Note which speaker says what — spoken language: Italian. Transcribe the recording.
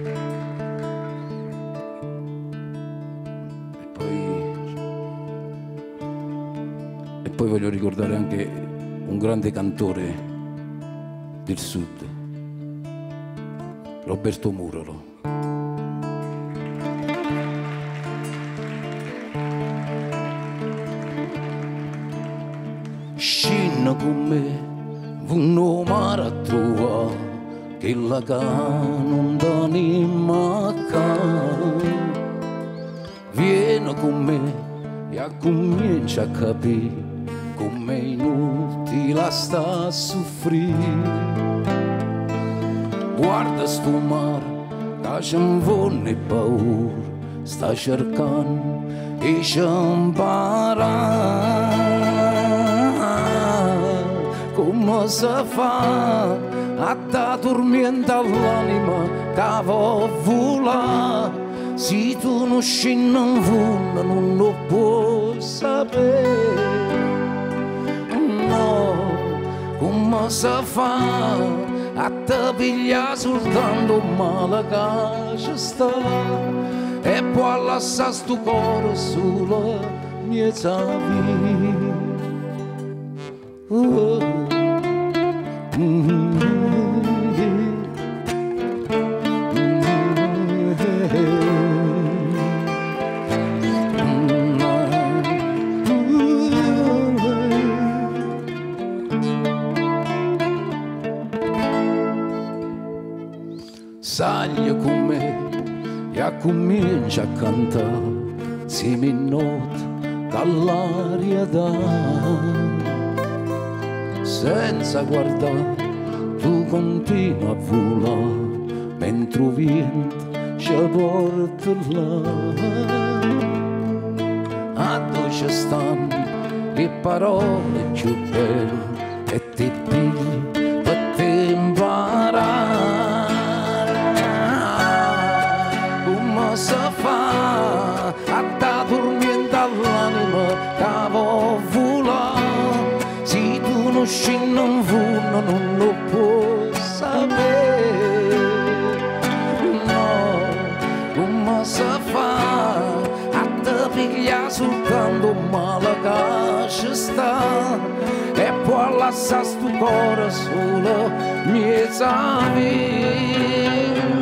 Speaker 1: E poi voglio ricordare anche un grande cantore del sud, Roberto Murolo. Scinna con me, un mare a trovare, che la non t'anima a vieni con me e comincia a capire come è inutile sta a soffrire. Guarda sto mare, che ci invonne paura, sta cercando e ci impara. Come si fa a t'addormentare l'anima che vuoi volare? Se tu non scendi in fondo non lo puoi sapere. No, come si fa a te pigliare soltanto male che ci sta e poi lasciare sto cuore solo mezza vita. Saglia con me e comincia a cantare, si mi nota dall'aria dà. Senza guardare, tu continui a volare, mentre il vento ci porta là. A dove ci stanno le parole più belle e ti pigli per te imparare. Come si fa a t'addormentare l'anima che vuoi volare? Se tu non scendi in fondo non lo puoi sapere. No, come si fa a te pigliare soltanto male che ci sta e poi lasciare sto cuore solo mezza vita.